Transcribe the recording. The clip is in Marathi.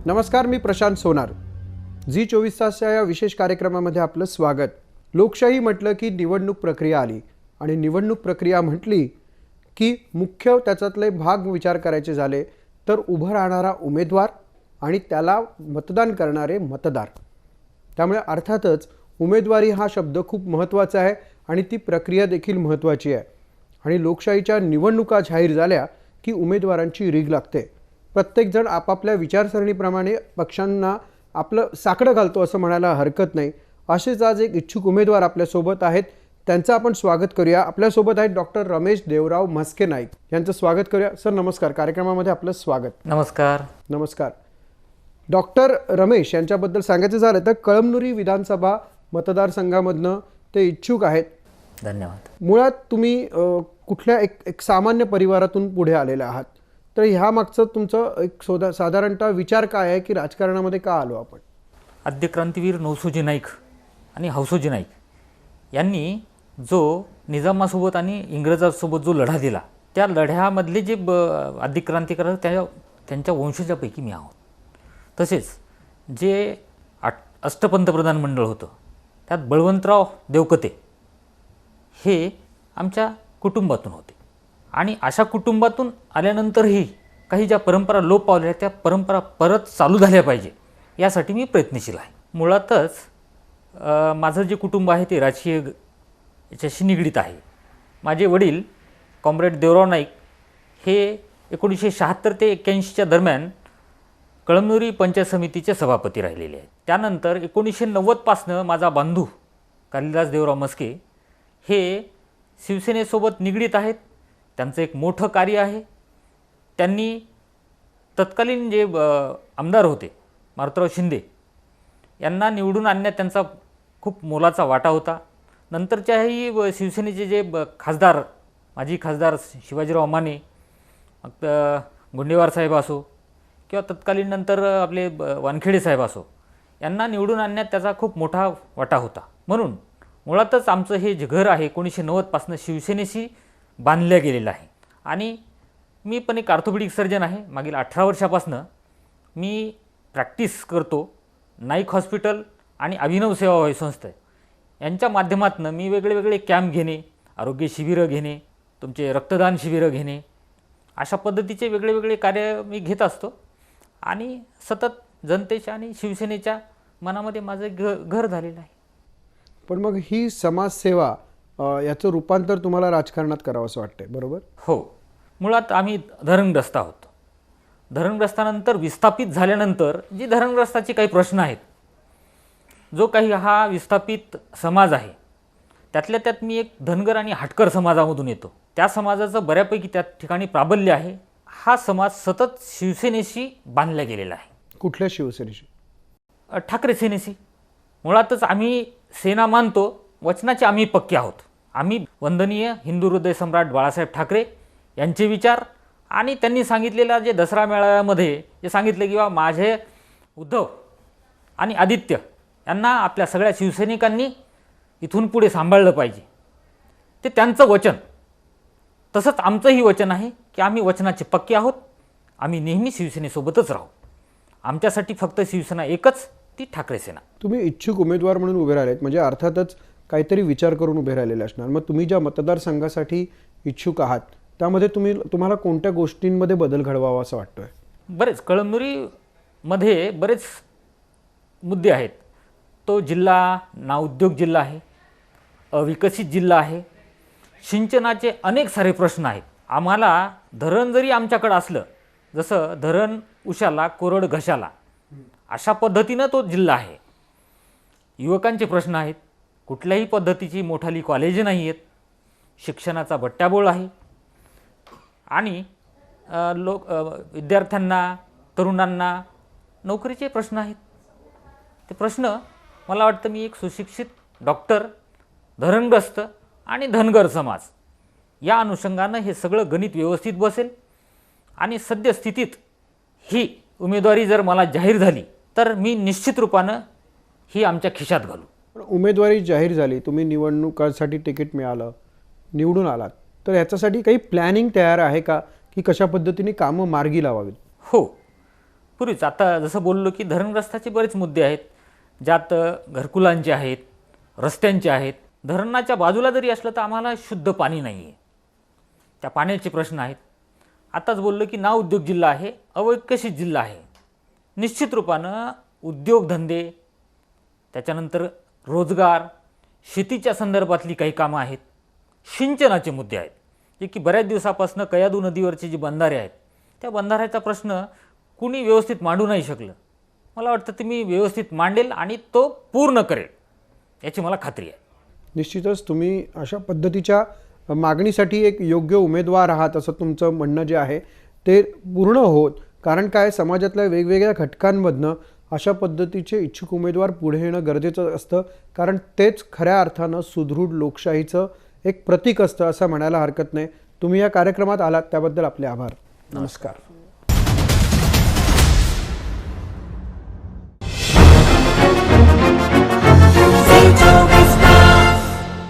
नमस्कार, मी प्रशांत सोनार. झी 24 तासच्या या विशेष कार्यक्रमामध्ये आपलं स्वागत. लोकशाही म्हटलं की निवडणूक प्रक्रिया आली आणि निवडणूक प्रक्रिया म्हटली की मुख्य त्याच्यातले भाग विचार करायचे झाले तर उभं राहणारा उमेदवार आणि त्याला मतदान करणारे मतदार. त्यामुळे अर्थातच उमेदवारी हा शब्द खूप महत्त्वाचा आहे आणि ती प्रक्रिया देखील महत्त्वाची आहे. आणि लोकशाहीच्या निवडणुका जाहीर झाल्या की उमेदवारांची रीग लागते. प्रत्येकजण आपापल्या विचारसरणीप्रमाणे पक्षांना आपलं साकडं घालतो असं म्हणायला हरकत नाही. असेच आज एक इच्छुक उमेदवार आपल्यासोबत आहेत, त्यांचं आपण स्वागत करूया. आपल्यासोबत आहेत डॉक्टर रमेश देवराव म्हस्के नाईक, यांचं स्वागत करूया. सर नमस्कार, कार्यक्रमामध्ये आपलं स्वागत. नमस्कार. नमस्कार. डॉक्टर रमेश यांच्याबद्दल सांगायचं झालं तर कळमनुरी विधानसभा मतदारसंघामधनं ते इच्छुक आहेत. धन्यवाद. मुळात तुम्ही कुठल्या एक सामान्य परिवारातून पुढे आलेले आहात, तर ह्या मागचं तुमचं एक साधारणतः विचार काय आहे की राजकारणामध्ये का आलो आपण? आद्य क्रांतीवीर नौसोजी नाईक आणि हौसोजी नाईक यांनी जो निजामासोबत आणि इंग्रजांसोबत जो लढा दिला, त्या लढ्यामधले जे आद्य क्रांतिकारक त्यांच्या वंशजापैकी मी आहोत. तसेच जे अष्टपंतप्रधान मंडळ होतं त्यात बळवंतराव देवकते हे आमच्या कुटुंबातून होते. आणि अशा कुटुंबातून आल्यानंतरही काही ज्या परंपरा लोप पावल्या त्या परंपरा परत चालू झाल्या पाहिजे यासाठी मी प्रयत्नशील आहे. मुळातच माझं जे कुटुंब आहे ते राजकीय याच्याशी निगडीत आहे. माझे वडील कॉम्रेड देवराव नाईक हे 1976 ते 81च्या दरम्यान कळमनुरी पंचायत समितीचे सभापती राहिलेले आहेत. त्यानंतर 1990 पासनं माझा बांधू कालिदास देवराव म्हस्के हे शिवसेनेसोबत निगडीत आहेत. त्यांचं एक मोठं कार्य आहे. त्यांनी तत्कालीन जे आमदार होते मारुतराव शिंदे यांना निवडून आणण्यात त्यांचा खूप मोलाचा वाटा होता. नंतरच्याही शिवसेनेचे जे खासदार, माजी खासदार शिवाजीराव माने, गुंडेवार साहेब असो किंवा तत्कालीन नंतर आपले वानखेडे साहेब असो, यांना निवडून आणण्यात त्याचा खूप मोठा वाटा होता. म्हणून मुळातच आमचं हे जे घर आहे 1990 पासून शिवसेनेशी बांधल्या गेलेलं आहे. आणि मी पण एक ऑर्थोपेडिक सर्जन आहे. मागील 18 वर्षापासून मी प्रॅक्टिस करतो. नाईक हॉस्पिटल आणि अभिनव सेवाभावी संस्था यांच्या माध्यमातून मी वेगळे कॅम्प घेणे, आरोग्य शिबिरं घेणे, तुमचे रक्तदान शिबिरं घेणे, अशा पद्धतीचे वेगळे कार्य मी घेत असतो. आणि सतत जनतेच्या आणि शिवसेनेच्या मनामध्ये माझं घर झालेलं आहे. पण मग ही समाजसेवा याचं रूपांतर तुम्हाला राजकारणात करावं असं वाटतंय, बरोबर? हो. मुळात आम्ही धरणग्रस्त आहोत. धरणग्रस्तानंतर विस्थापित झाल्यानंतर जी धरणग्रस्ताचे काही प्रश्न आहेत, जो काही हा विस्थापित समाज आहे त्यातल्या त्यात मी एक धनगर आणि हाटकर समाजामधून येतो. त्या समाजाचं बऱ्यापैकी त्या ठिकाणी प्राबल्य आहे. हा समाज सतत शिवसेनेशी बांधला गेलेला आहे. कुठल्या शिवसेनेशी? ठाकरे सेनेशी. मुळातच आम्ही सेना मानतो, वचनाचे आम्ही पक्के आहोत. आम्ही वंदनीय हिंदू हृदय सम्राट बाळासाहेब ठाकरे यांचे विचार आणि त्यांनी सांगितलेला जे दसरा मेळाव्यामध्ये जे सांगितले की माझे उद्धव आणि आदित्य यांना आपल्या सगळ्या शिवसैनिकांनी इथून पुढे सांभाळलं पाहिजे, ते त्यांचं वचन. तसंच आमचंही वचन आहे की आम्ही वचनाचे पक्के आहोत. आम्ही नेहमी शिवसेनेसोबतच राहू. आमच्यासाठी फक्त शिवसेना एकच, ती ठाकरे सेना. तुम्ही इच्छुक उमेदवार म्हणून उभे राहिलेत म्हणजे अर्थातच काहीतरी विचार करून उभे राहिलेले असणार. मग तुम्ही ज्या मतदारसंघासाठी इच्छुक आहात त्यामध्ये तुम्हाला कोणत्या गोष्टींमध्ये बदल घडवावा असं वाटतोय? बरेच कळमनुरीमध्ये बरेच मुद्दे आहेत. तो जिल्हा नाउद्योग जिल्हा आहे, अविकसित जिल्हा आहे, सिंचनाचे अनेक सारे प्रश्न आहेत. आम्हाला धरण जरी आमच्याकडं असलं, जसं धरण उशाला कोरड घशाला, अशा पद्धतीनं तो जिल्हा आहे. युवकांचे प्रश्न आहेत. कुठल्याही पद्धतीची मोठाली कॉलेज नाही आहेत. शिक्षणाचा बट्ट्याबोळ आहे. आणि विद्यार्थ्यांना, तरुणांना नोकरीचे प्रश्न आहेत. ते प्रश्न मला वाटतं मी एक सुशिक्षित डॉक्टर, धरणग्रस्त आणि धनगर समाज या अनुषंगानं हे सगळं गणित व्यवस्थित बसेल. आणि सद्यस्थितीत ही उमेदवारी जर मला जाहीर झाली तर मी निश्चित रूपानं ही आमच्या खिशात घालू. उमेदवारी जाहीर झाली, तुम्ही निवडणुकासाठी तिकीट मिळालं, निवडून आलात, तर याच्यासाठी काही प्लॅनिंग तयार आहे का की कशा पद्धतीने कामं मार्गी लावावीत? हो. पूर्वीच आता जसं बोललो की धरणग्रस्ताचे बरेच मुद्दे आहेत, ज्यात घरकुलांचे आहेत, रस्त्यांचे आहेत. धरणाच्या बाजूला जरी असलं तर आम्हाला शुद्ध पाणी नाही आहे, त्या पाण्याचे प्रश्न आहेत. आताच बोललो की ना उद्योग जिल्हा आहे, अविकसित जिल्हा आहे. निश्चित रूपानं उद्योगधंदे, त्याच्यानंतर रोजगार, शेतीच्या संदर्भातली काही कामं आहेत, सिंचनाचे मुद्दे आहेत, जे की बऱ्याच दिवसापासून कयाधू नदीवरचे जे बंधारे आहेत त्या बंधाऱ्याचा प्रश्न कुणी व्यवस्थित मांडू नाही शकलं. मला वाटतं तुम्ही व्यवस्थित मांडेल आणि तो पूर्ण करेल याची मला खात्री आहे. निश्चितच तुम्ही अशा पद्धतीच्या मागणीसाठी एक योग्य उमेदवार आहात असं तुमचं म्हणणं जे आहे ते पूर्ण होत. कारण काय, समाजातल्या वेगवेगळ्या घटकांमधनं अशा पद्धतीचे इच्छुक उमेदवार पुढे येणं गरजेचं असतं, कारण तेच खऱ्या अर्थानं सुदृढ लोकशाहीचं एक प्रतीक असतं असं म्हणायला हरकत नाही. तुम्ही या कार्यक्रमात आलात त्याबद्दल आपले आभार. नमस्कार.